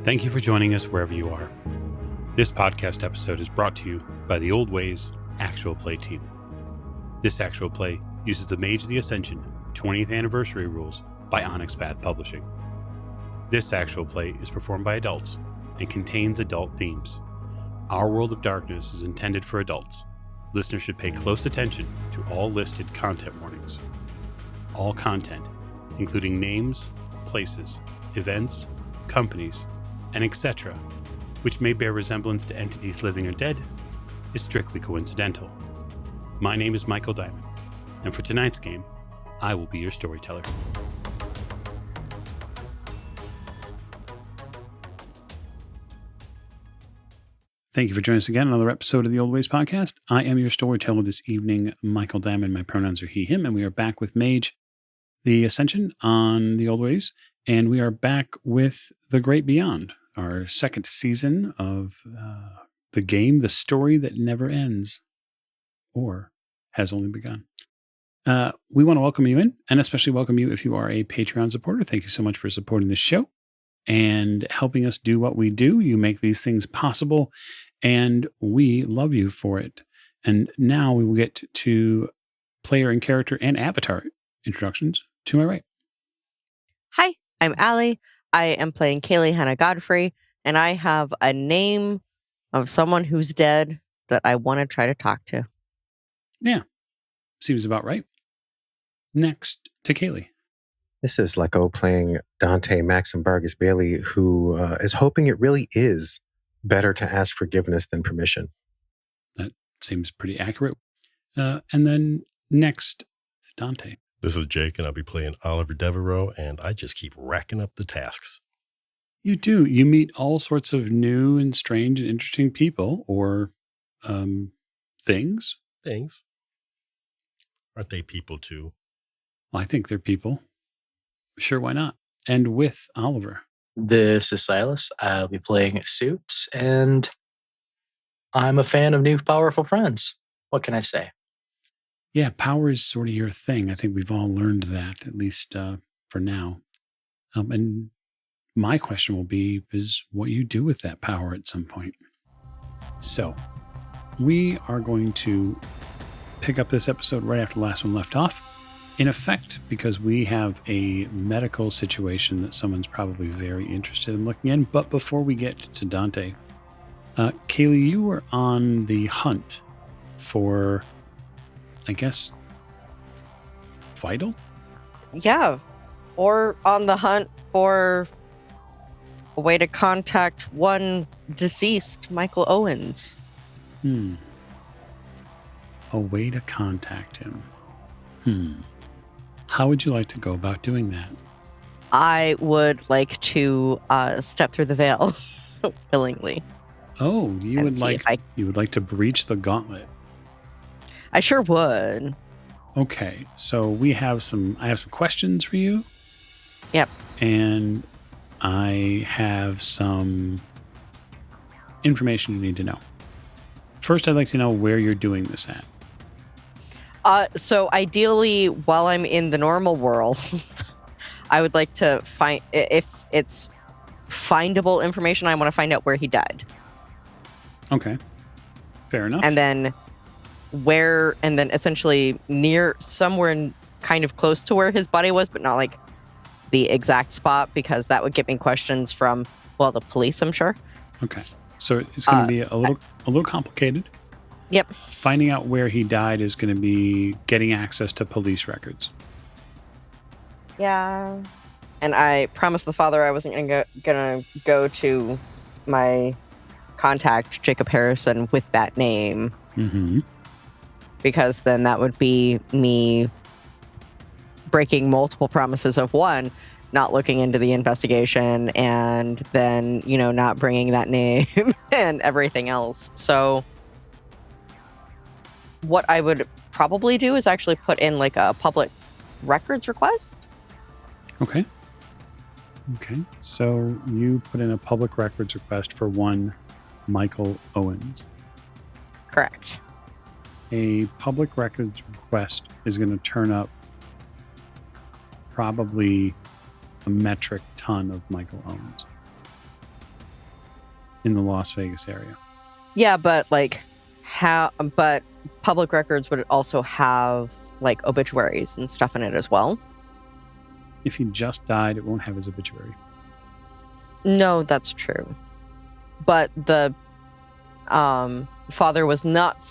Thank you for joining us wherever you are. This podcast episode is brought to you by the Old Ways Actual Play team. This actual play uses the Mage the Ascension 20th Anniversary rules by Onyx Path Publishing. This actual play is performed by adults and contains adult themes. Our World of Darkness is intended for adults. Listeners should pay close attention to all listed content warnings. All content, including names, places, events, companies, and etc., which may bear resemblance to entities living or dead, is strictly coincidental. My name is Michael Diamond, and for tonight's game, I will be your storyteller. Thank you for joining us again on another episode of the Old Ways Podcast. I am your storyteller this evening, Michael Diamond. My pronouns are he, him, and we are back with Mage the Ascension on the Old Ways, and we are back with The Great Beyond, our second season of the game, the story that never ends, or has only begun. We want to welcome you in, and especially welcome you if you are a Patreon supporter. Thank you so much for supporting this show and helping us do what we do. You make these things possible, and we love you for it. And now we will get to player and character and avatar introductions. To my right. Hi, I'm Allie. I am playing Kayleigh Hannah Godfrey, and I have a name of someone who's dead that I want to try to talk to. Yeah, seems about right. Next to Kayleigh. This is Lecco playing Dante Maxim Vargas Bailey, who is hoping it really is better to ask forgiveness than permission. That seems pretty accurate. And then next, Dante. This is Jake, and I'll be playing Oliver Devereaux, and I just keep racking up the tasks. You do. You meet all sorts of new and strange and interesting people, or things. Things. Aren't they people too? Well, I think they're people. Sure, why not? And with Oliver. This is Silas. I'll be playing Suits, and I'm a fan of new powerful friends. What can I say? Yeah, power is sort of your thing. I think we've all learned that, at least for now. And my question will be, is what you do with that power at some point. So, we are going to pick up this episode right after the last one left off. In effect, because we have a medical situation that someone's probably very interested in looking in. But before we get to Dante, Kayleigh, you were on the hunt for, I guess, vital? Yeah, or on the hunt for a way to contact one deceased, Michael Owens. A way to contact him. How would you like to go about doing that? I would like to step through the veil willingly. Oh, you would like to breach the gauntlet. I sure would. Okay, so I have some questions for you. Yep. And I have some information you need to know. First, I'd like to know where you're doing this at. So ideally, while I'm in the normal world, I would like to find, if it's findable information, I want to find out where he died. Okay. Fair enough. And then essentially near somewhere kind of close to where his body was, but not like the exact spot, because that would get me questions from, well, the police, I'm sure. Okay. So it's going to be a little complicated. Yep. Finding out where he died is going to be getting access to police records. Yeah. And I promised the father I wasn't gonna go to my contact, Jacob Harrison, with that name. Mm-hmm. Because then that would be me breaking multiple promises of one, not looking into the investigation, and then, not bringing that name and everything else. So what I would probably do is actually put in like a public records request. Okay. So you put in a public records request for one Michael Owens. Correct. A public records request is going to turn up probably a metric ton of Michael Owens. in the Las Vegas area. Yeah, but like but public records would also have like obituaries and stuff in it as well. If he just died, it won't have his obituary. No, that's true. But the father was not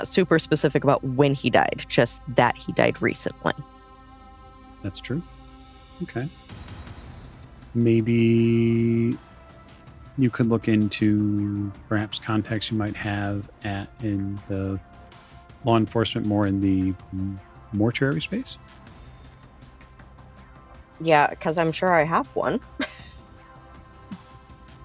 super specific about when he died, just that he died recently. That's true. Okay. Maybe you could look into perhaps contacts you might have in the law enforcement, more in the mortuary space. Yeah, because I'm sure I have one.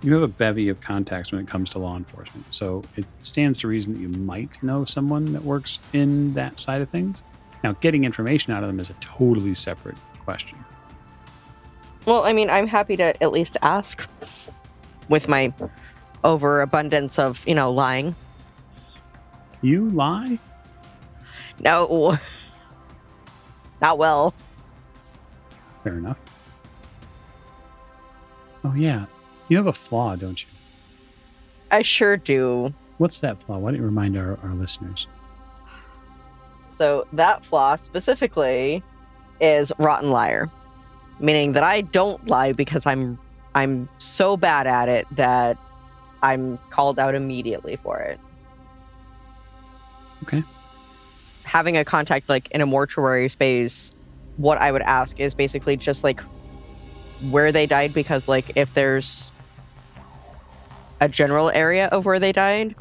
You have a bevy of contacts when it comes to law enforcement, so it stands to reason that you might know someone that works in that side of things. Now, getting information out of them is a totally separate question. Well, I mean, I'm happy to at least ask with my overabundance of, lying. You lie? No. Not well. Fair enough. Oh, yeah. You have a flaw, don't you? I sure do. What's that flaw? Why don't you remind our listeners? So that flaw specifically is rotten liar, meaning that I don't lie because I'm so bad at it that I'm called out immediately for it. Okay. Having a contact like in a mortuary space, what I would ask is basically just like where they died, because like if there's a general area of where they died,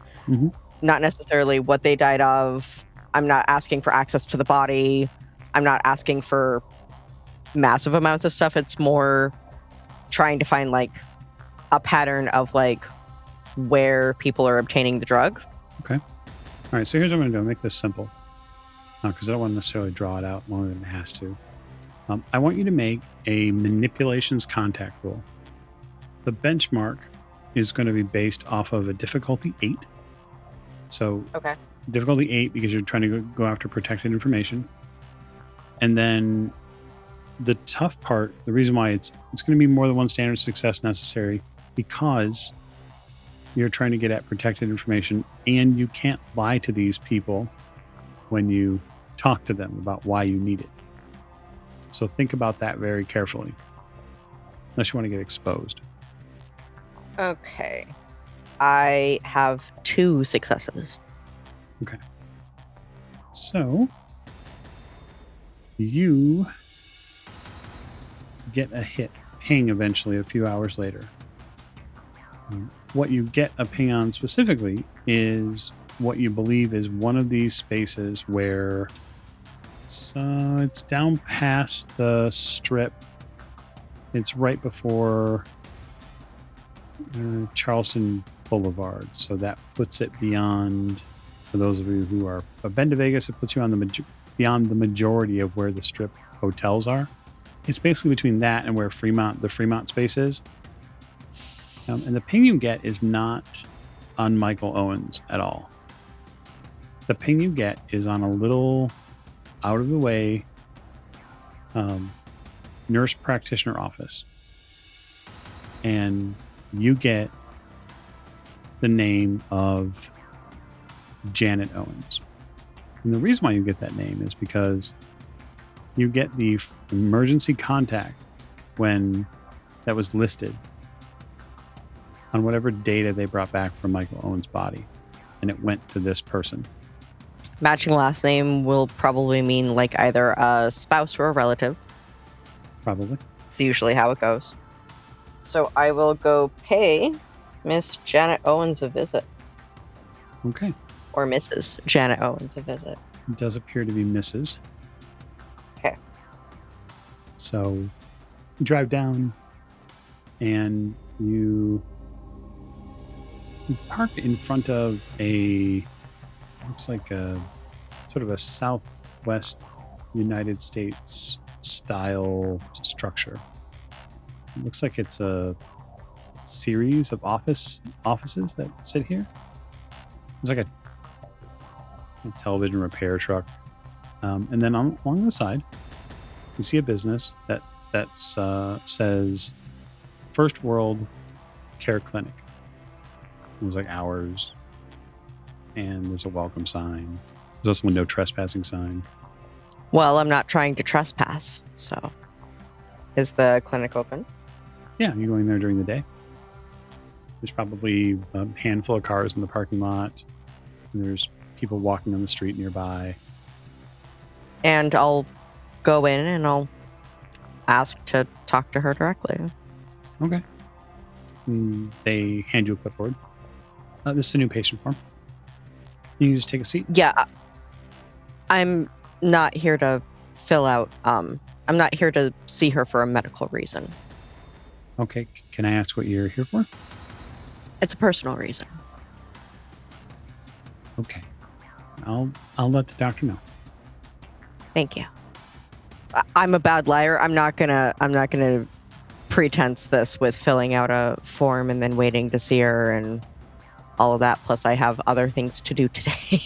not necessarily what they died of. I'm not asking for access to the body. I'm not asking for massive amounts of stuff. It's more trying to find like a pattern of like where people are obtaining the drug. Okay. All right. So here's what I'm going to do. I'll make this simple because I don't want to necessarily draw it out longer than it has to. I want you to make a manipulations contact roll. The benchmark is going to be based off of a difficulty 8. So okay. Difficulty 8 because you're trying to go after protected information. And then the tough part, the reason why it's going to be more than one standard success necessary, because you're trying to get at protected information and you can't lie to these people when you talk to them about why you need it. So think about that very carefully, unless you want to get exposed. Okay. I have 2 successes. Okay. So you get a ping eventually a few hours later. What you get a ping on specifically is what you believe is one of these spaces where it's down past the strip. It's right before Charleston Boulevard. So that puts it beyond, for those of you who are been to Vegas, it puts you on beyond the majority of where the strip hotels are. It's basically between that and where the Fremont space is. And the ping you get is not on Michael Owens at all. The ping you get is on a little out of the way nurse practitioner office. And you get the name of Janet Owens. And the reason why you get that name is because you get the emergency contact that was listed on whatever data they brought back from Michael Owens' body. And it went to this person. Matching last name will probably mean like either a spouse or a relative. Probably. It's usually how it goes. So I will go pay Miss Janet Owens a visit. Okay. Or Mrs. Janet Owens a visit. It does appear to be Mrs. Okay. So you drive down and you park in front of looks like a sort of a Southwest United States style structure. It looks like it's a series of offices that sit here. There's like a television repair truck. And then along the side, you see a business that says First World Care Clinic. It was like hours. And there's a welcome sign. There's also a no trespassing sign. Well, I'm not trying to trespass, so. Is the clinic open? Yeah, you're going there during the day. There's probably a handful of cars in the parking lot. And there's people walking on the street nearby. And I'll go in and I'll ask to talk to her directly. Okay. They hand you a clipboard. This is a new patient form. You can just take a seat. Yeah. I'm not here to fill out, I'm not here to see her for a medical reason. Okay. Can I ask what you're here for? It's a personal reason. Okay. I'll let the doctor know. Thank you. I'm a bad liar. I'm not gonna pretense this with filling out a form and then waiting to see her and all of that. Plus, I have other things to do today.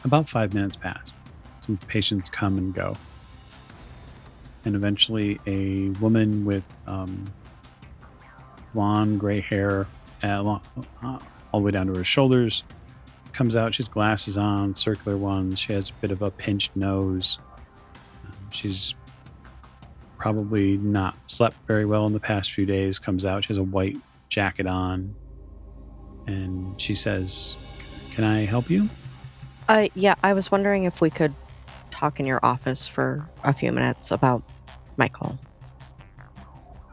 About 5 minutes pass. Some patients come and go. And eventually a woman with blonde, gray hair all the way down to her shoulders comes out. She has glasses on, circular ones. She has a bit of a pinched nose. She's probably not slept very well in the past few days. Comes out. She has a white jacket on. And she says, "Can I help you?" Yeah, I was wondering if we could talk in your office for a few minutes about Michael.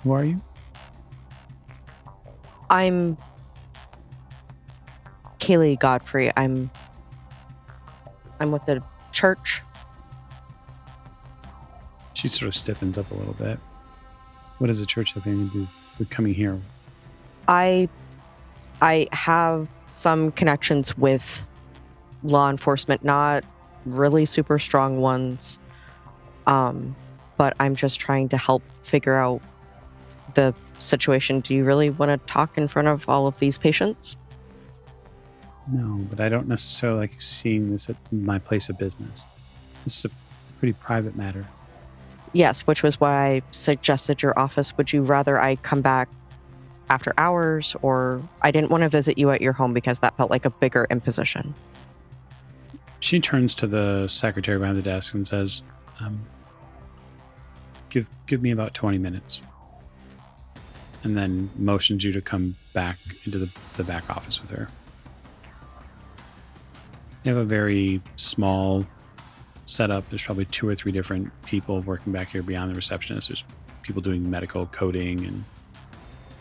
Who are you? I'm Kayleigh Godfrey. I'm with the church. She sort of stiffens up a little bit. What does the church have anything to do with coming here? I have some connections with law enforcement, not really super strong ones. But I'm just trying to help figure out the situation. Do you really want to talk in front of all of these patients? No, but I don't necessarily like seeing this at my place of business. This is a pretty private matter. Yes, which was why I suggested your office. Would you rather I come back after hours, or I didn't want to visit you at your home because that felt like a bigger imposition? She turns to the secretary behind the desk and says, give me about 20 minutes. And then motions you to come back into the back office with her. They have a very small setup. There's probably 2 or 3 different people working back here beyond the receptionist. There's people doing medical coding and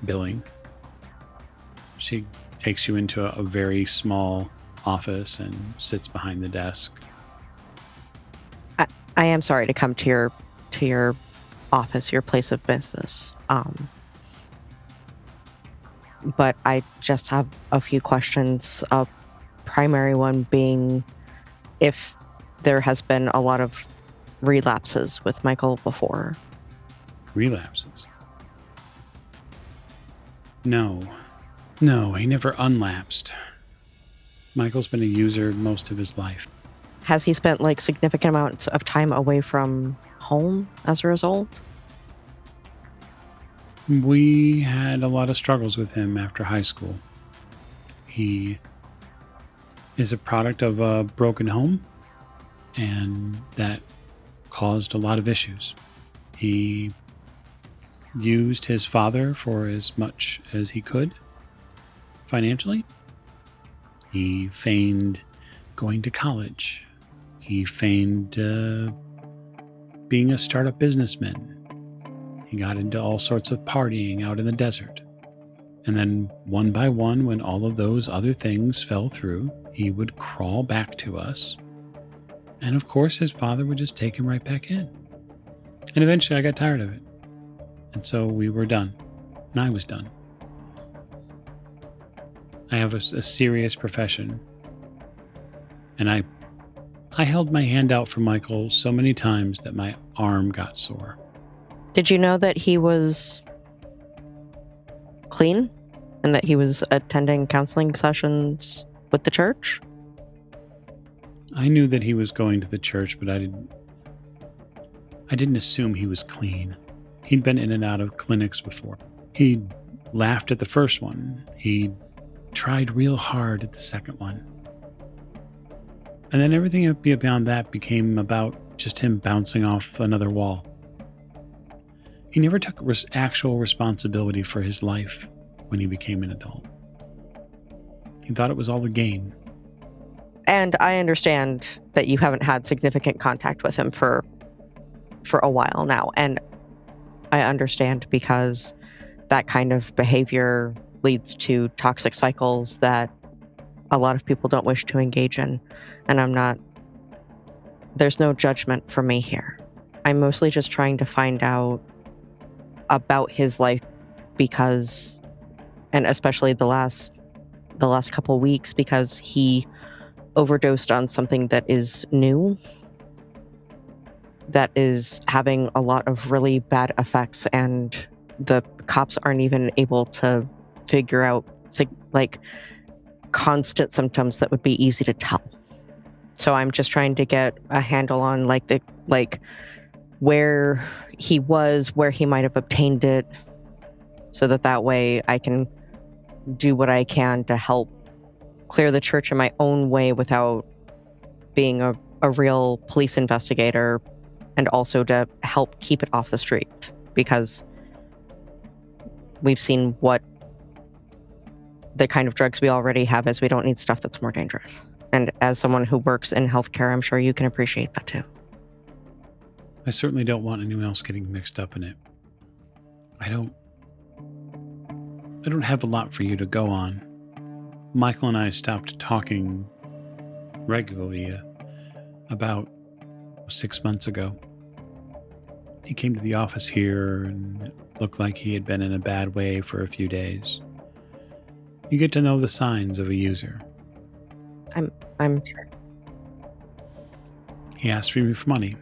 billing. She takes you into a very small office and sits behind the desk. I am sorry to come to your office, your place of business. But I just have a few questions. A primary one being if there has been a lot of relapses with Michael before. Relapses? No, he never unlapsed. Michael's been a user most of his life. Has he spent like significant amounts of time away from home as a result? We had a lot of struggles with him after high school. He is a product of a broken home, and that caused a lot of issues. He used his father for as much as he could financially. He feigned going to college. He feigned being a startup businessman. He got into all sorts of partying out in the desert. And then one by one, when all of those other things fell through, he would crawl back to us. And of course, his father would just take him right back in. And eventually I got tired of it. And so we were done. And I was done. I have a serious profession. And I held my hand out for Michael so many times that my arm got sore. Did you know that he was clean and that he was attending counseling sessions with the church? I knew that he was going to the church, but I didn't assume he was clean. He'd been in and out of clinics before. He laughed at the first one. He tried real hard at the second one. And then everything beyond that became about just him bouncing off another wall. He never took actual responsibility for his life when he became an adult. He thought it was all a game. And I understand that you haven't had significant contact with him for a while now. And I understand because that kind of behavior leads to toxic cycles that a lot of people don't wish to engage in. And there's no judgment for me here. I'm mostly just trying to find out about his life because, and especially the last couple weeks, because he overdosed on something that is new, that is having a lot of really bad effects, and the cops aren't even able to figure out like constant symptoms that would be easy to tell. So I'm just trying to get a handle on where he was, where he might have obtained it, so that way I can do what I can to help clear the church in my own way without being a real police investigator, and also to help keep it off the street, because we've seen what the kind of drugs we already have is. We don't need stuff that's more dangerous. And as someone who works in healthcare, I'm sure you can appreciate that too. I certainly don't want anyone else getting mixed up in it. I don't have a lot for you to go on. Michael and I stopped talking regularly about 6 months ago. He came to the office here and it looked like he had been in a bad way for a few days. You get to know the signs of a user. I'm sure. He asked me for money,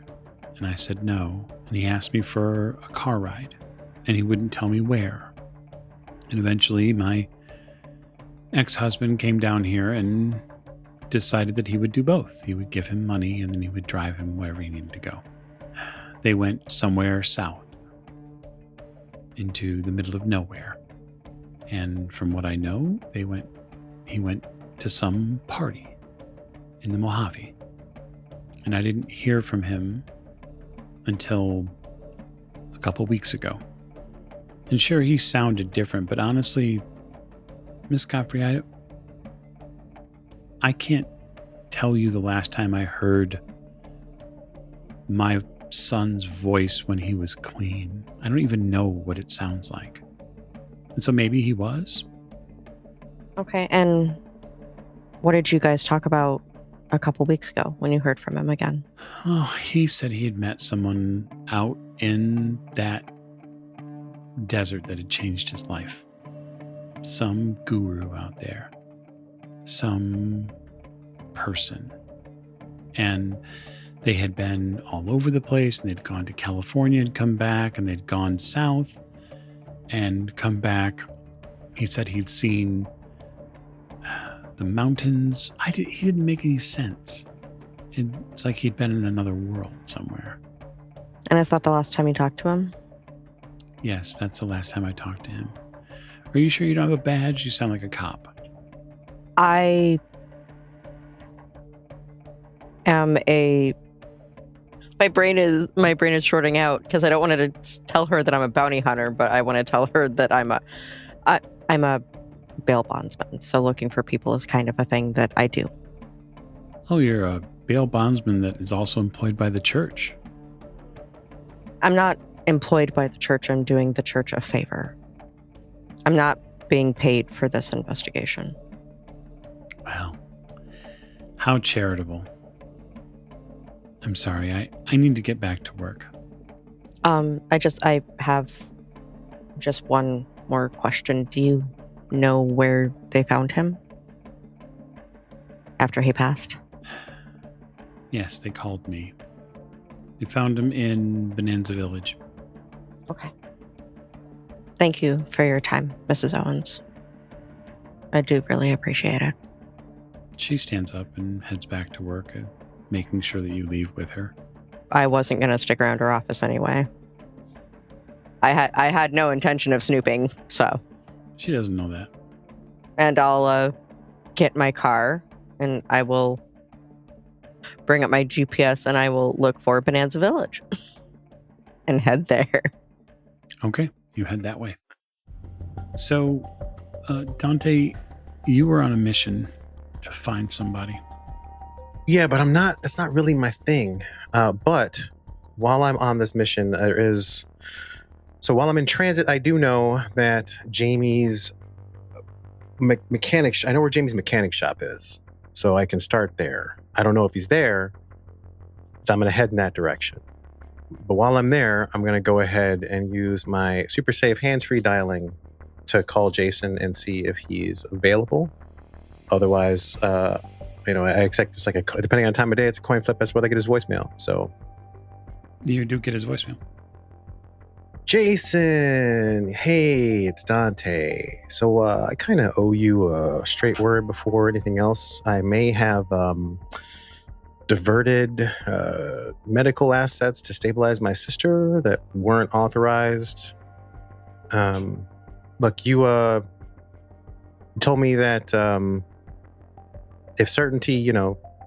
and I said no. And he asked me for a car ride, and he wouldn't tell me where. And eventually, my ex-husband came down here and decided that he would do both. He would give him money, and then he would drive him wherever he needed to go. They went somewhere south, into the middle of nowhere. And from what I know, he went to some party in the Mojave. And I didn't hear from him until a couple weeks ago. And sure, he sounded different, but honestly, Miss Godfrey, I can't tell you the last time I heard my son's voice when he was clean. I don't even know what it sounds like. And so maybe he was. Okay, and what did you guys talk about a couple weeks ago when you heard from him again? Oh, he said he had met someone out in that desert that had changed his life. Some guru out there. Some person. And they had been all over the place, and they'd gone to California and come back, and they'd gone south and come back. He said he'd seen the mountains. He didn't make any sense. It's like he'd been in another world somewhere. And is that the last time you talked to him? Yes, that's the last time I talked to him. Are you sure you don't have a badge? You sound like a cop. I am my brain is shorting out because I don't want to tell her that I'm a bounty hunter, but I want to tell her that I'm a bail bondsman. So looking for people is kind of a thing that I do. Oh, you're a bail bondsman that is also employed by the church. I'm not employed by the church. I'm doing the church a favor. I'm not being paid for this investigation. Well, how charitable. I'm sorry, I need to get back to work. I have just one more question. Do you know where they found him after he passed? Yes, they called me. They found him in Bonanza Village. Okay. Thank you for your time, Mrs. Owens. I do really appreciate it. She stands up and heads back to work, making sure that you leave with her. I wasn't going to stick around her office anyway. I had no intention of snooping, so. She doesn't know that. And I'll get my car, and I will bring up my GPS, and I will look for Bonanza Village and head there. Okay, you head that way. So, Dante, you were on a mission to find somebody. Yeah, but that's not really my thing. But while I'm on this mission, while I'm in transit, I do know that Jamie's mechanic, I know where Jamie's mechanic shop is. So I can start there. I don't know if he's there, so I'm going to head in that direction. But while I'm there, I'm going to go ahead and use my super safe hands-free dialing to call Jason and see if he's available. Otherwise, I expect it's depending on the time of day, it's a coin flip as to whether I get his voicemail. So You do get his voicemail. Jason, hey, it's Dante. So I kind of owe you a straight word before anything else. I may have diverted medical assets to stabilize my sister that weren't authorized. Look, you told me that if certainty,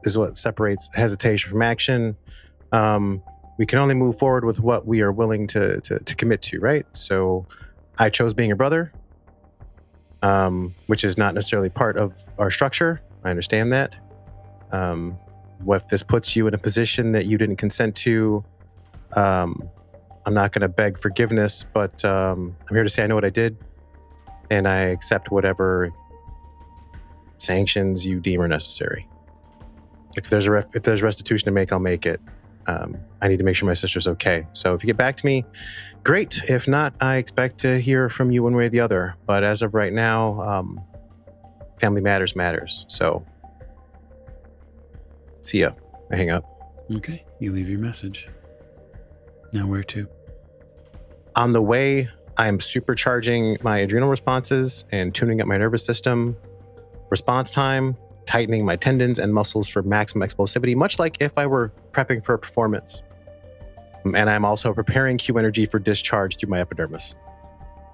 is what separates hesitation from action, we can only move forward with what we are willing to commit to, right? So I chose being a brother, which is not necessarily part of our structure. I understand that. If this puts you in a position that you didn't consent to, I'm not going to beg forgiveness, but I'm here to say I know what I did, and I accept whatever sanctions you deem are necessary. If there's restitution to make, I'll make it. I need to make sure my sister's okay. So if you get back to me, great. If not, I expect to hear from you one way or the other. But as of right now, family matters. So see ya. I hang up. Okay, you leave your message. Now where to? On the way, I'm supercharging my adrenal responses and tuning up my nervous system. Response time, tightening my tendons and muscles for maximum explosivity, much like if I were prepping for a performance. And I'm also preparing Q energy for discharge through my epidermis.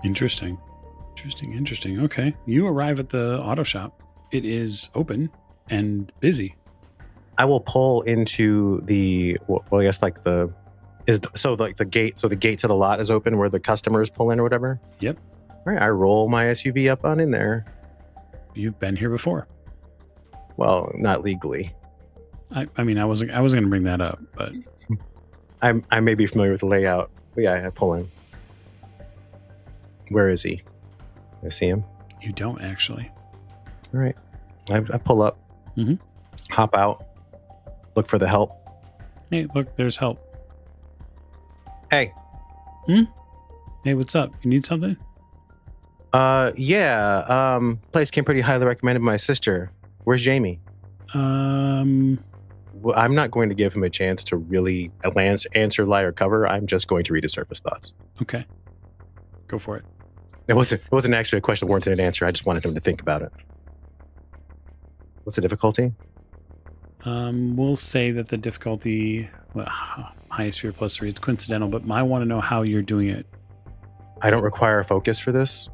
Interesting. Okay, you arrive at the auto shop. It is open and busy. I will pull into the gate. So the gate to the lot is open where the customers pull in or whatever. Yep. All right, I roll my SUV up on in there. You've been here before. Well, not legally. I wasn't going to bring that up, but I may be familiar with the layout. But yeah, I pull in. Where is he? I see him. you don't actually. All right. I pull up, hop out, look for the help. Hey, look, there's help. Hey. Hey, what's up? You need something? Yeah. Place came pretty highly recommended by my sister. Where's Jamie? Well, I'm not going to give him a chance to really answer, lie, or cover. I'm just going to read his surface thoughts. Okay. Go for it. It wasn't actually a question that warranted an answer. I just wanted him to think about it. What's the difficulty? We'll say that the difficulty, highest fear +3, it's coincidental, but I want to know how you're doing it. I don't require a focus for this.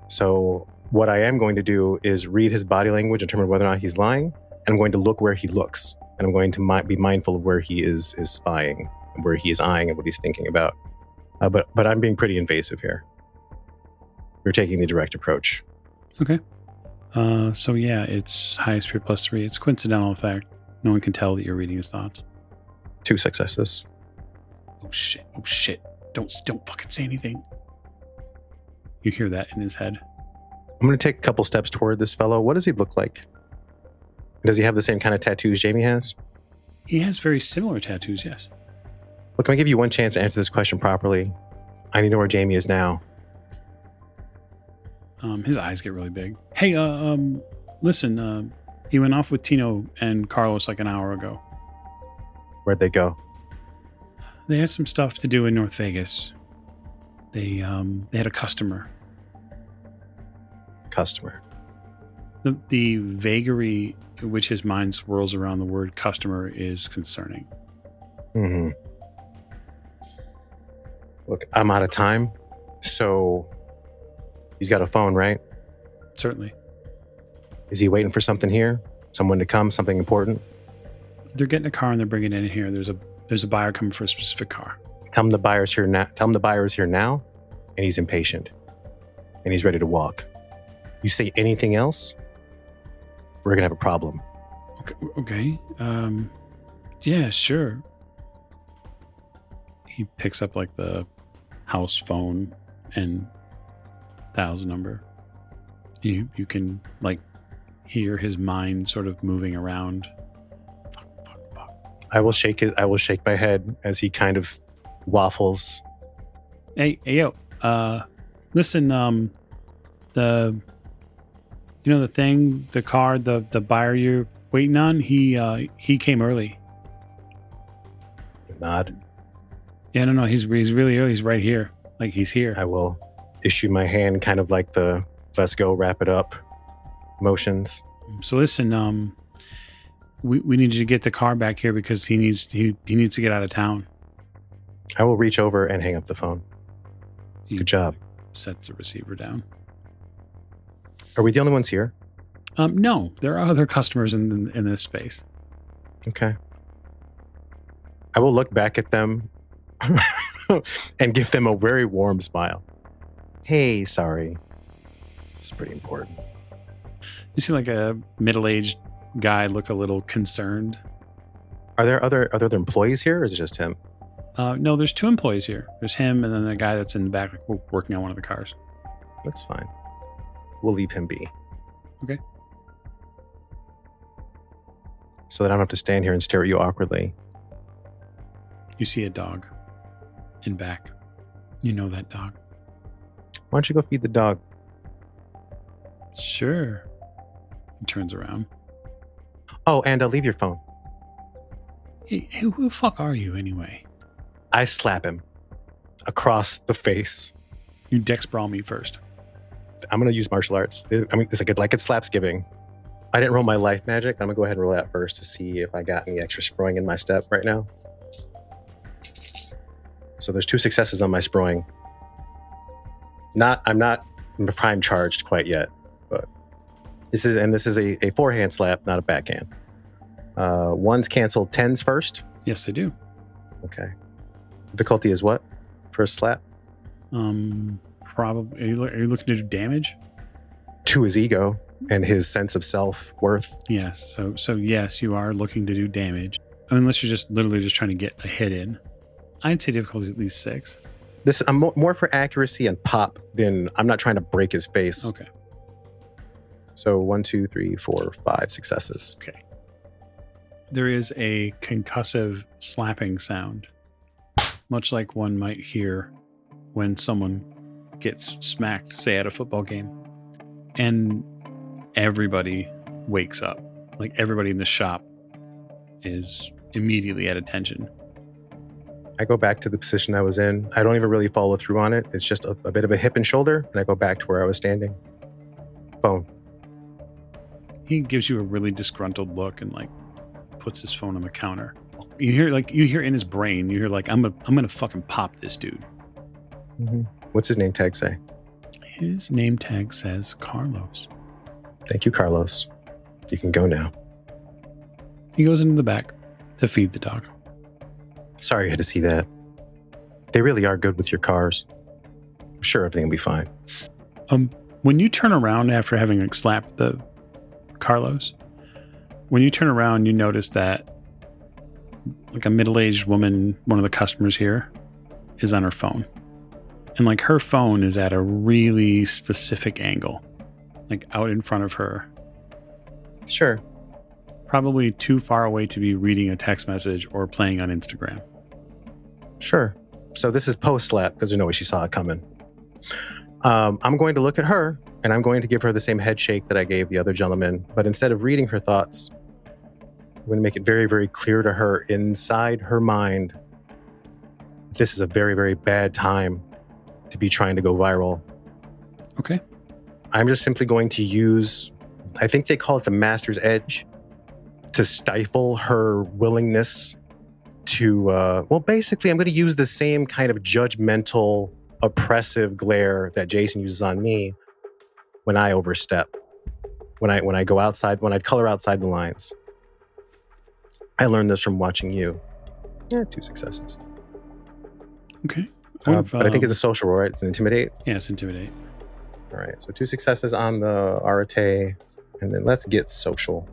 So what I am going to do is read his body language, determine whether or not he's lying, and I'm going to look where he looks. And I'm going to be mindful of where he is spying, and where he is eyeing, and what he's thinking about. But I'm being pretty invasive here. We're taking the direct approach. Okay. So yeah, it's highest fear +3. It's coincidental effect. No one can tell that you're reading his thoughts. 2 successes. Oh shit. Don't fucking say anything. You hear that in his head. I'm going to take a couple steps toward this fellow. What does he look like? Does he have the same kind of tattoos Jamie has? He has very similar tattoos, yes. Look, I'm going to give you one chance to answer this question properly. I need to know where Jamie is now. His eyes get really big. Hey, listen, he went off with Tino and Carlos like an hour ago. Where'd they go? They had some stuff to do in North Vegas. They had a customer. The vagary in which his mind swirls around the word customer is concerning. Mm-hmm. Look, I'm out of time, so he's got a phone, right? Certainly. Is he waiting for something here? Someone to come, something important? They're getting a car and they're bringing it in here. There's a buyer coming for a specific car. Tell him the buyer's here now. Tell him the buyer is here now, and he's impatient, and he's ready to walk. You say anything else, we're gonna have a problem. Okay. Yeah, sure. He picks up like the house phone and dials a number. You can like hear his mind sort of moving around. Fuck. I will shake my head as he kind of waffles. Hey, yo. Listen, the thing, the car, the buyer you're waiting on, he came early. Nod. Yeah, no, he's really early. He's right here. Like he's here. I will issue my hand, kind of like the let's go, wrap it up motions. So listen, we need you to get the car back here because he needs to get out of town. I will reach over and hang up the phone. Good job. Sets the receiver down. Are we the only ones here? No, there are other customers in this space. Okay. I will look back at them and give them a very warm smile. Hey, sorry. This is pretty important. You see like a middle-aged guy look a little concerned. Are there other employees here, or is it just him? No, there's two employees here. There's him and then the guy that's in the back working on one of the cars. That's fine. We'll leave him be. Okay. So that I don't have to stand here and stare at you awkwardly. You see a dog in back. You know that dog. Why don't you go feed the dog? Sure. He turns around. Oh, and leave your phone. Hey, who the fuck are you anyway? I slap him across the face. You dex brawl me first. I'm going to use martial arts. I mean, it's like it's slapsgiving. I didn't roll my life magic. I'm going to go ahead and roll that first to see if I got any extra sproing in my step right now. So there's 2 successes on my sproing. I'm not prime charged quite yet, but this is a forehand slap, not a backhand. 1's canceled. 10's first. Yes, they do. Okay. Difficulty is what? First slap? Probably. Are you looking to do damage? To his ego and his sense of self-worth. Yes. So yes, you are looking to do damage. Unless you're just literally just trying to get a hit in. I'd say difficulty at least 6. I'm more for accuracy and pop than I'm not trying to break his face. Okay. So 1, 2, 3, 4, 5 successes. Okay. There is a concussive slapping sound, much like one might hear when someone gets smacked, say at a football game. And everybody wakes up. Like everybody in the shop is immediately at attention. I go back to the position I was in. I don't even really follow through on it. It's just a bit of a hip and shoulder, and I go back to where I was standing. Phone. He gives you a really disgruntled look and like puts his phone on the counter. You hear in his brain, you hear like, I'm gonna fucking pop this dude. Mm-hmm. What's his name tag say? His name tag says Carlos. Thank you, Carlos. You can go now. He goes into the back to feed the dog. Sorry you had to see that. They really are good with your cars. I'm sure everything will be fine. When you turn around after having like slapped the Carlos, when you turn around, you notice that like a middle-aged woman, one of the customers here, is on her phone. And like her phone is at a really specific angle, like out in front of her. Sure. Probably too far away to be reading a text message or playing on Instagram. Sure. So this is post-slap because there's no way she saw it coming. I'm going to look at her and I'm going to give her the same head shake that I gave the other gentleman. But instead of reading her thoughts, I'm going to make it very, very clear to her inside her mind, this is a very, very bad time to be trying to go viral. Okay. I'm just simply going to use, I think they call it the master's edge, to stifle her willingness to, basically I'm going to use the same kind of judgmental, oppressive glare that Jason uses on me when I overstep. when I go outside, when I color outside the lines. I learned this from watching you. Yeah, 2 successes. Okay. But I think it's a social roll, right? It's an intimidate. Yeah, it's intimidate. All right, so 2 successes on the arete, and then let's get social.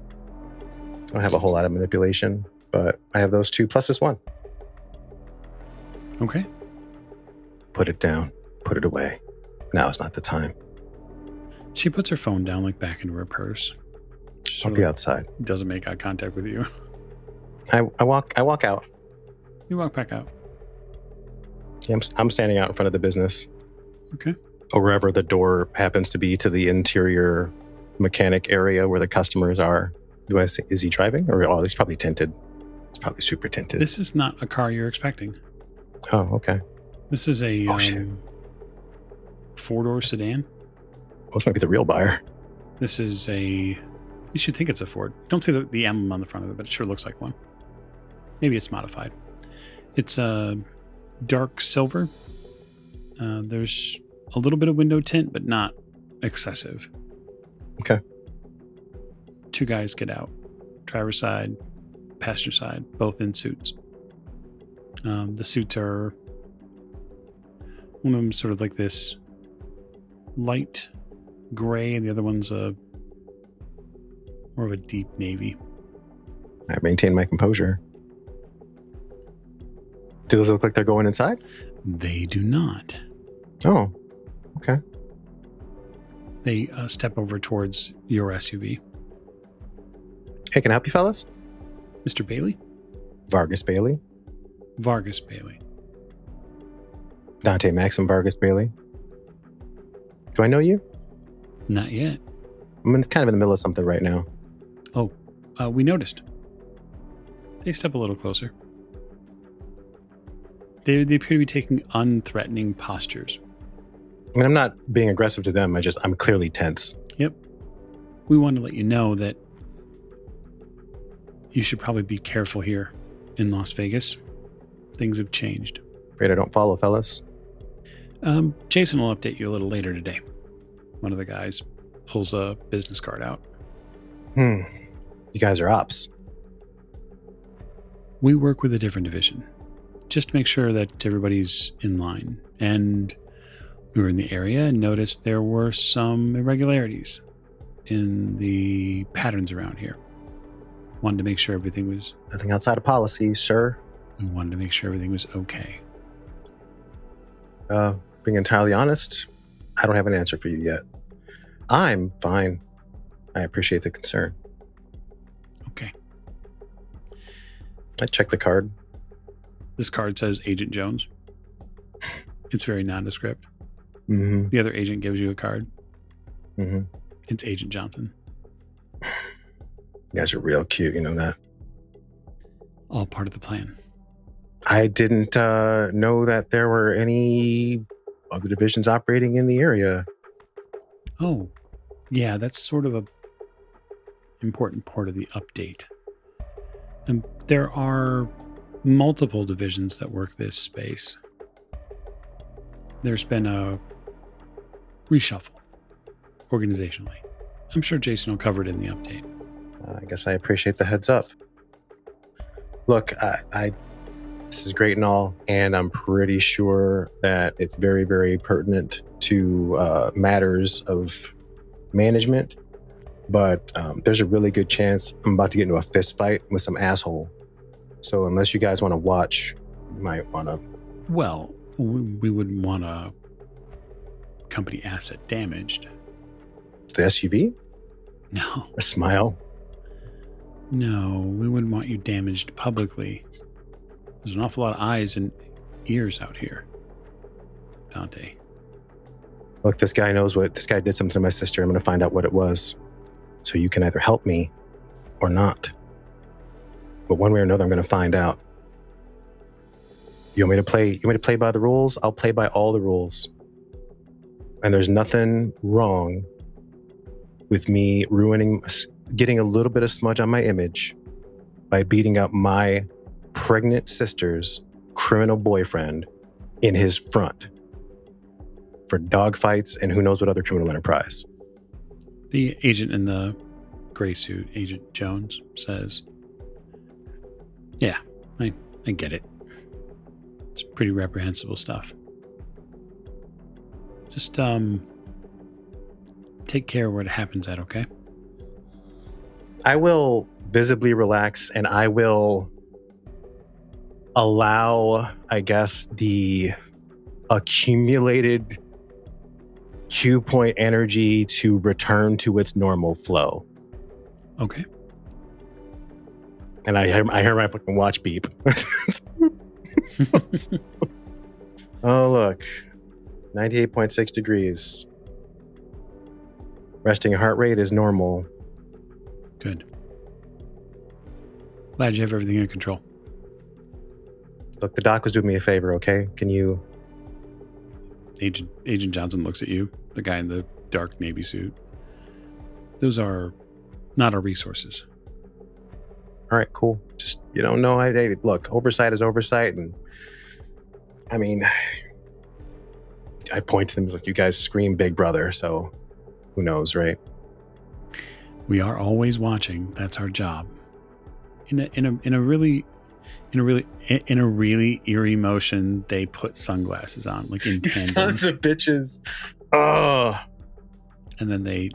I don't have a whole lot of manipulation, but I have those 2 plus this 1. Okay. Put it down. Put it away. Now is not the time. She puts her phone down, like back into her purse. I'll be outside. Doesn't make eye contact with you. I walk out. You walk back out. Yeah, I'm standing out in front of the business. Okay. Or wherever the door happens to be to the interior mechanic area where the customers are. Do I see, is he driving? Or he's probably tinted. It's probably super tinted. This is not a car you're expecting. Oh, okay. This is a 4-door sedan. Well, this might be the real buyer. This is you should think it's a Ford. You don't see the emblem on the front of it, but it sure looks like one. Maybe it's modified. It's a dark silver. There's a little bit of window tint, but not excessive. Okay. 2 guys get out. Driver's side, passenger side, both in suits. The suits are, one of them sort of like this light gray, and the other one's more of a deep navy. I maintain my composure. Do those look like they're going inside? They do not. Oh, okay. They step over towards your SUV. Hey, can I help you, fellas? Mr. Bailey? Vargas Bailey. Vargas Bailey. Dante Maxim Vargas Bailey. Do I know you? Not yet. I'm kind of in the middle of something right now. Oh, we noticed. They step a little closer. They appear to be taking unthreatening postures. I mean, I'm not being aggressive to them. I'm clearly tense. Yep. We want to let you know that you should probably be careful here in Las Vegas. Things have changed. Afraid I don't follow, fellas. Jason will update you a little later today. One of the guys pulls a business card out. You guys are ops. We work with a different division, just to make sure that everybody's in line. And we were in the area and noticed there were some irregularities in the patterns around here. Wanted to make sure everything was... Nothing outside of policy, sir. We wanted to make sure everything was okay. Being entirely honest, I don't have an answer for you yet. I'm fine. I appreciate the concern. Okay. I check the card. This card says Agent Jones. It's very nondescript. Mm-hmm. The other agent gives you a card. Mm-hmm. It's Agent Johnson. You guys are real cute, you know that? All part of the plan. I didn't know that there were any other divisions operating in the area. Oh, yeah, that's sort of a important part of the update. And there are multiple divisions that work this space. There's been a reshuffle organizationally. I'm sure Jason will cover it in the update. I guess I appreciate the heads up. Look, I this is great and all, and I'm pretty sure that it's very, very pertinent to matters of management. But there's a really good chance I'm about to get into a fist fight with some asshole. So unless you guys want to watch, you might want to... Well, we wouldn't want a company asset damaged. The SUV? No. A smile? No, we wouldn't want you damaged publicly. There's an awful lot of eyes and ears out here, Dante. Look, this guy did something to my sister. I'm going to find out what it was. So you can either help me or not. But one way or another, I'm going to find out. You want me to play by the rules? I'll play by all the rules. And there's nothing wrong with me getting a little bit of smudge on my image by beating up my pregnant sister's criminal boyfriend in his front for dogfights and who knows what other criminal enterprise. The agent in the gray suit, Agent Jones, says, yeah, I get it. It's pretty reprehensible stuff. Just take care of where it happens at, okay? I will visibly relax and I will allow, I guess, the accumulated Q point energy to return to its normal flow. Okay. And I hear my fucking watch beep. Oh, look. 98.6 degrees. Resting heart rate is normal. Good. Glad you have everything under control. Look, the doc was doing me a favor, okay? Can you... Agent Johnson looks at you, the guy in the dark navy suit. Those are not our resources. All right, cool. Just, you don't know. Look, oversight is oversight. And I mean, I point to them like, you guys scream Big Brother, so who knows, right? We are always watching. That's our job. In a really eerie motion, they put sunglasses on, like in tandem. Sons of bitches. Oh. And then they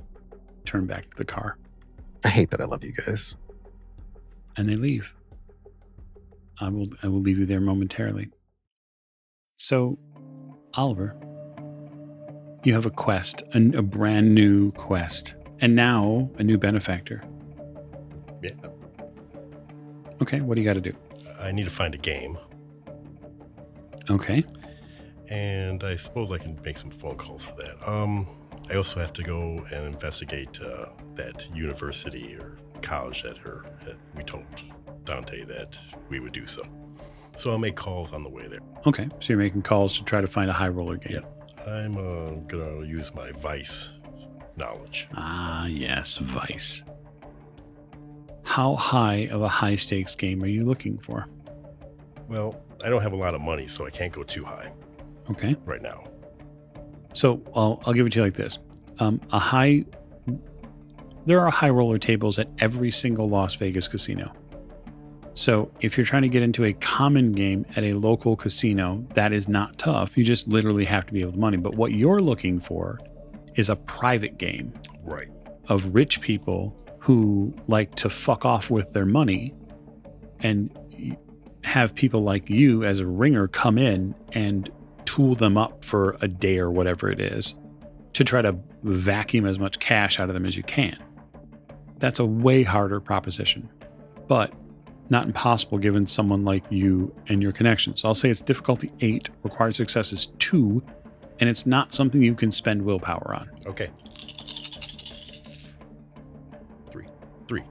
turn back to the car. I hate that I love you guys. And they leave. I will leave you there momentarily. So, Oliver, you have a quest, a brand new quest, and now a new benefactor. Yeah. Okay, what do you got to do? I need to find a game. Okay. And I suppose I can make some phone calls for that. I also have to go and investigate that university or college that we told Dante that we would do so. So I'll make calls on the way there. Okay, so you're making calls to try to find a high roller game. Yeah. I'm going to use my Vice knowledge. Ah, yes, Vice. How high of a high stakes game are you looking for? Well, I don't have a lot of money, so I can't go too high. Okay. Right now. So I'll give it to you like this. There are high roller tables at every single Las Vegas casino. So if you're trying to get into a common game at a local casino, that is not tough. You just literally have to be able to money. But what you're looking for is a private game. Right. Of rich people who like to fuck off with their money and have people like you as a ringer come in and tool them up for a day or whatever it is to try to vacuum as much cash out of them as you can. That's a way harder proposition, but not impossible given someone like you and your connections. So I'll say it's difficulty 8, required success is 2, and it's not something you can spend willpower on. Okay. 3.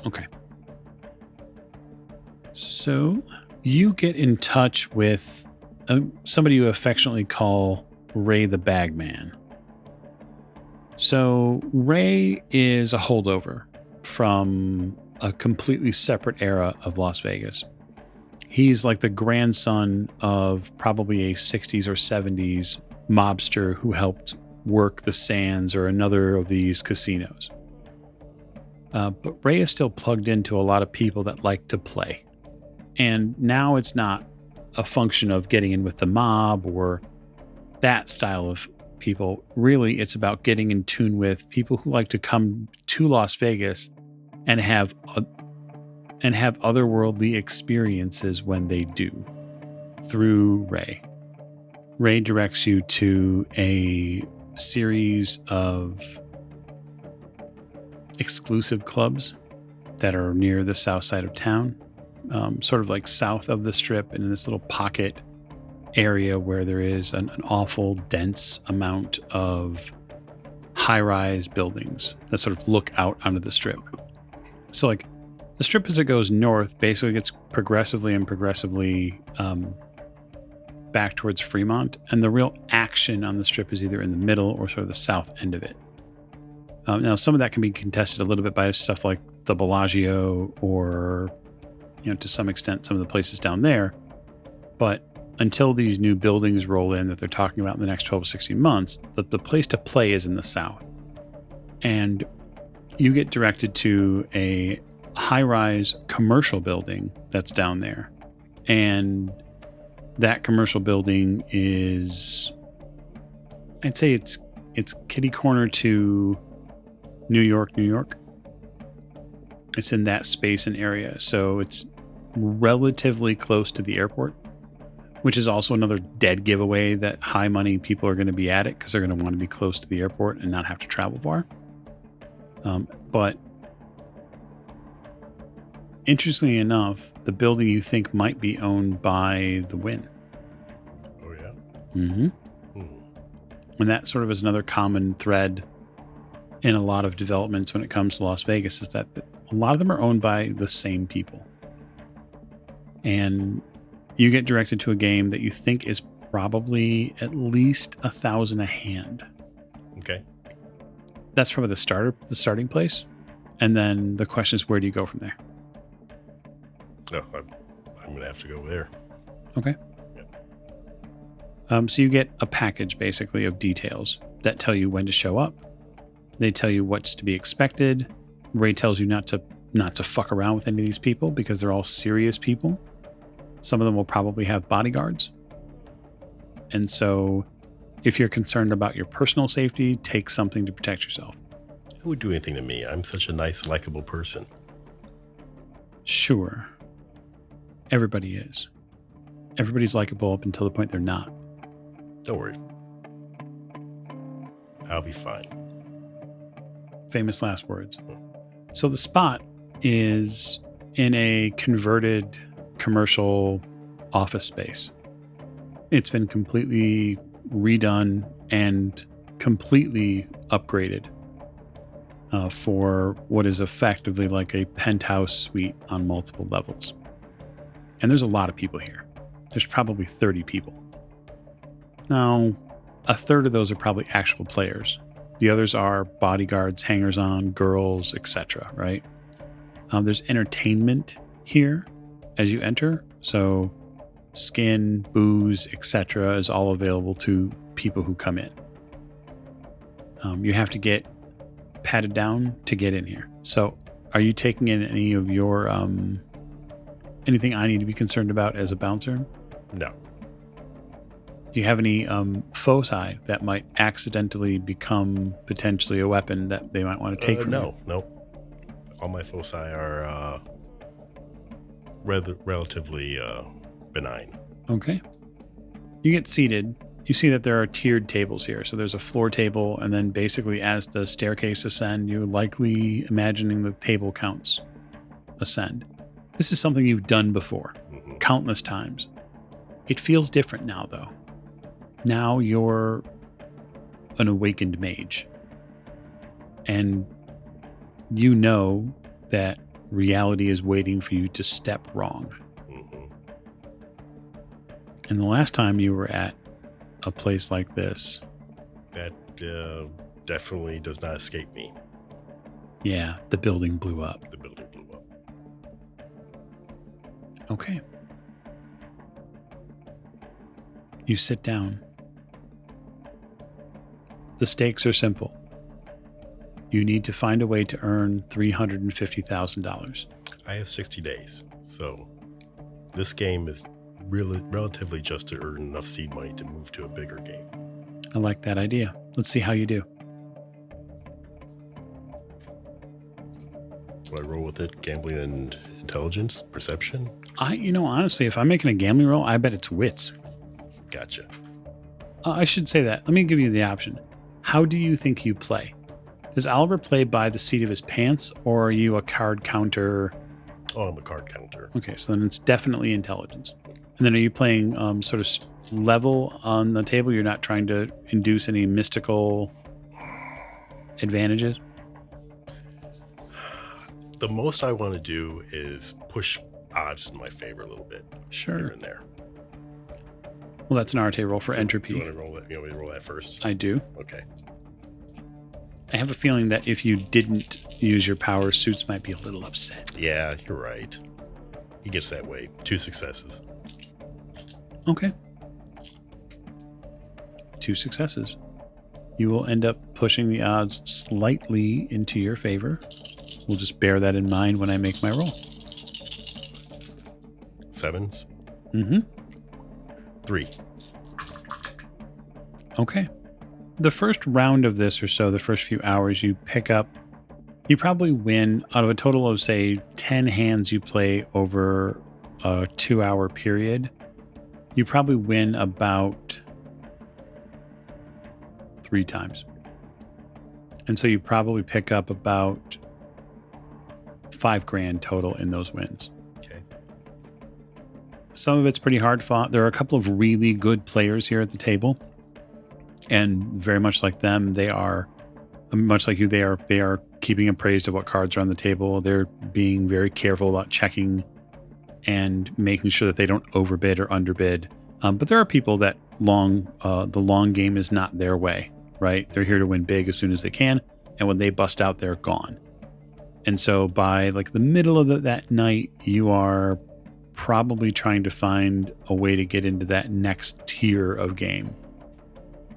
Okay. So you get in touch with somebody you affectionately call Ray the Bagman. So Ray is a holdover from a completely separate era of Las Vegas. He's like the grandson of probably a 60s or 70s mobster who helped work the Sands or another of these casinos. But Ray is still plugged into a lot of people that like to play. And now it's not a function of getting in with the mob or that style of people. Really, it's about getting in tune with people who like to come to Las Vegas and have otherworldly experiences when they do through Ray. Ray directs you to a series of exclusive clubs that are near the south side of town, sort of like south of the Strip and in this little pocket area where there is an awful dense amount of high-rise buildings that sort of look out onto the Strip. So like the Strip as it goes north basically gets progressively back towards Fremont, and the real action on the Strip is either in the middle or sort of the south end of it. Now, some of that can be contested a little bit by stuff like the Bellagio or, to some extent, some of the places down there. But until these new buildings roll in that they're talking about in the next 12 to 16 months, the place to play is in the south. And you get directed to a high-rise commercial building that's down there. And that commercial building is, I'd say it's kitty corner to New York, New York. It's in that space and area. So it's relatively close to the airport, which is also another dead giveaway that high money people are going to be at it because they're going to want to be close to the airport and not have to travel far. But interestingly enough, the building you think might be owned by the Wynn. Oh, yeah? Mm-hmm. And that sort of is another common thread in a lot of developments when it comes to Las Vegas, is that a lot of them are owned by the same people. And you get directed to a game that you think is probably at least 1,000 a hand. Okay. That's probably the starting place. And then the question is, where do you go from there? No, I'm going to have to go there. Okay. So you get a package basically of details that tell you when to show up. They tell you what's to be expected. Ray tells you not to fuck around with any of these people because they're all serious people. Some of them will probably have bodyguards. And so if you're concerned about your personal safety, take something to protect yourself. Who would do anything to me? I'm such a nice, likable person. Sure. Everybody is. Everybody's likable up until the point they're not. Don't worry. I'll be fine. Famous last words. So the spot is in a converted commercial office space. It's been completely redone and completely upgraded for what is effectively like a penthouse suite on multiple levels. And there's a lot of people here. There's probably 30 people. Now, a third of those are probably actual players. The others are bodyguards, hangers-on, girls, etc., right? There's entertainment here as you enter. So skin, booze, etc. is all available to people who come in. You have to get patted down to get in here. So are you taking in any of your, anything I need to be concerned about as a bouncer? No. Do you have any foci that might accidentally become potentially a weapon that they might want to take from you? No. All my foci are relatively benign. Okay. You get seated. You see that there are tiered tables here. So there's a floor table, and then basically as the staircase ascend, you're likely imagining the table counts ascend. This is something you've done before, countless times. It feels different now, though. Now you're an awakened mage. And you know that reality is waiting for you to step wrong. And the last time you were at a place like this... That definitely does not escape me. Yeah, the building blew up. The building blew up. Okay. You sit down. The stakes are simple. You need to find a way to earn $350,000. I have 60 days, so this game is really relatively just to earn enough seed money to move to a bigger game. I like that idea. Let's see how you do. Do I roll with it? Gambling and intelligence? Perception? Honestly, if I'm making a gambling roll, I bet it's wits. Gotcha. I should say that. Let me give you the option. How do you think you play? Does Oliver play by the seat of his pants, or are you a card counter? Oh, I'm a card counter. Okay, so then it's definitely intelligence. And then are you playing sort of level on the table? You're not trying to induce any mystical advantages? The most I want to do is push odds in my favor a little bit. Sure. Here and there. Well, that's an Arte roll for entropy. You want to roll that? You want me to roll that first? I do. Okay. I have a feeling that if you didn't use your power, Suits might be a little upset. Yeah, you're right. He gets that way. 2 successes. Okay. 2 successes. you will end up pushing the odds slightly into your favor. We'll just bear that in mind when I make my roll. 7s. Mm-hmm. 3. Okay. The first round of this or so, the first few hours, you pick up, you probably win out of a total of, say, 10 hands you play over a 2-hour period. You probably win about 3 times. And so you probably pick up about $5,000 total in those wins. Okay. Some of it's pretty hard fought. There are a couple of really good players here at the table. And very much like them, they are, much like you, they are keeping appraised of what cards are on the table. They're being very careful about checking and making sure that they don't overbid or underbid. But there are people that the long game is not their way, right? They're here to win big as soon as they can. And when they bust out, they're gone. And so by like the middle of that night, you are probably trying to find a way to get into that next tier of game.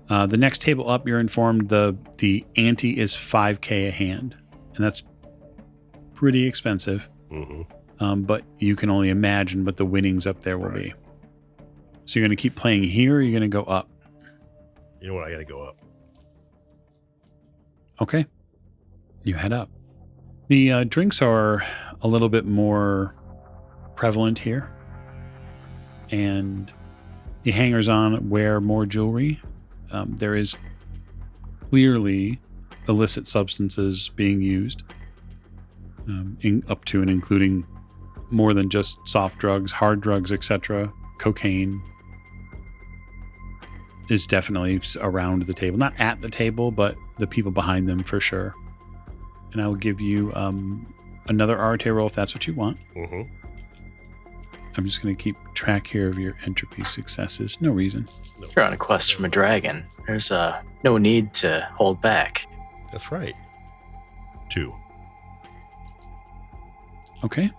The next table up, you're informed the ante is $5,000 a hand, and that's pretty expensive. Mm-hmm. But you can only imagine what the winnings up there will be. So you're going to keep playing here, or you're going to go up? You know what? I got to go up. Okay. You head up. The drinks are a little bit more prevalent here, and the hangers-on wear more jewelry. There is clearly illicit substances being used, up to and including more than just soft drugs, hard drugs, etc. Cocaine is definitely around the table. Not at the table, but the people behind them for sure. And I will give you another RTA roll if that's what you want. Mm-hmm. I'm just going to keep track here of your entropy successes. No reason. No. You're on a quest from a dragon. There's no need to hold back. That's right. 2. Okay.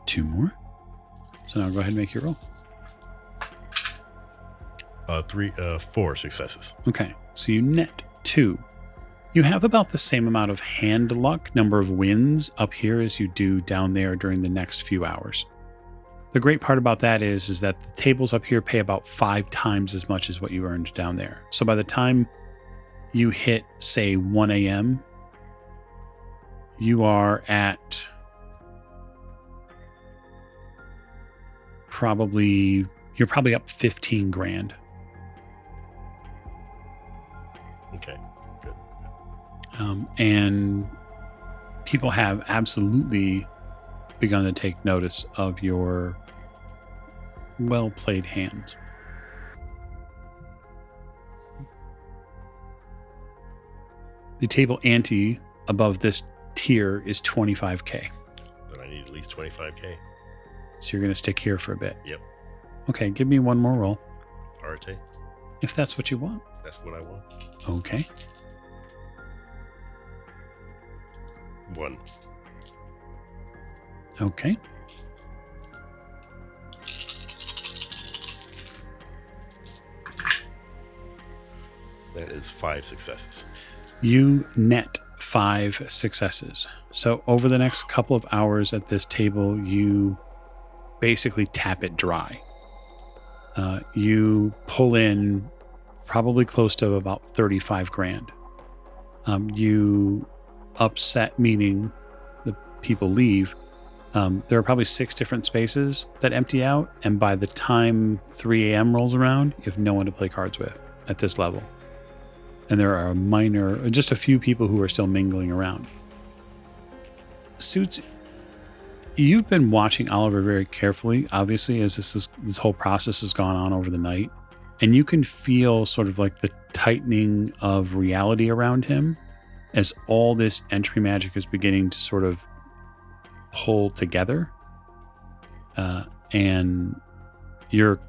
2 more. So now go ahead and make your roll. 4 successes. Okay. So you net 2. You have about the same amount of hand luck, number of wins up here as you do down there during the next few hours. The great part about that is that the tables up here pay about 5 times as much as what you earned down there. So by the time you hit, say, 1 a.m., you are at you're probably up $15,000. Okay, good. And people have absolutely begun to take notice of your well-played hands. The table ante above this tier is $25,000. Then I need at least $25,000. So you're going to stick here for a bit. Yep. Okay, give me one more roll. Arte. If that's what you want. That's what I want. Okay. 1. Okay. That is 5 successes. You net 5 successes. So over the next couple of hours at this table, you basically tap it dry. You pull in probably close to about $35,000. You upset, meaning the people leave. There are probably 6 different spaces that empty out, and by the time 3 a.m. rolls around, you have no one to play cards with at this level. And there are just a few people who are still mingling around. Suits, you've been watching Oliver very carefully, obviously, as this whole process has gone on over the night. And you can feel sort of like the tightening of reality around him as all this entry magic is beginning to sort of pull together. And you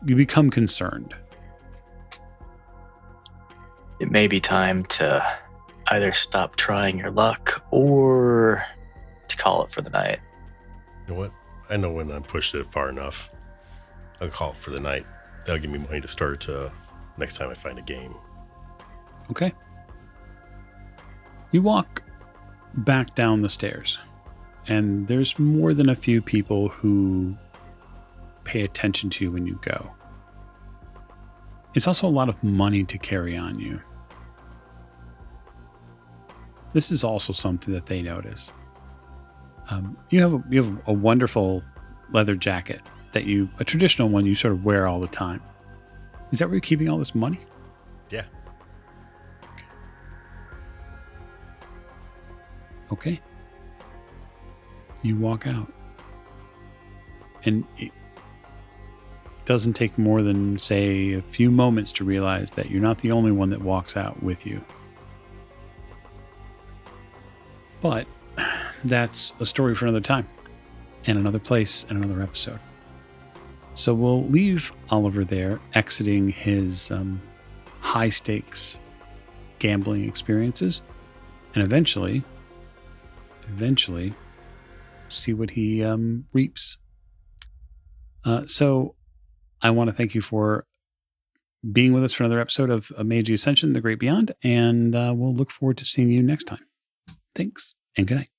become concerned. It may be time to either stop trying your luck or to call it for the night. You know what? I know when I'm pushed it far enough, I'll call it for the night. That'll give me money to start next time I find a game. Okay. You walk back down the stairs, and there's more than a few people who pay attention to you when you go. It's also a lot of money to carry on you. This is also something that they notice. You have a wonderful leather jacket a traditional one you sort of wear all the time. Is that where you're keeping all this money? Yeah. Okay. You walk out. And it doesn't take more than, say, a few moments to realize that you're not the only one that walks out with you. But that's a story for another time, and another place, and another episode. So we'll leave Oliver there, exiting his high-stakes gambling experiences, and eventually see what he reaps. So I want to thank you for being with us for another episode of Mage Ascension, The Great Beyond, and we'll look forward to seeing you next time. Thanks, and good night.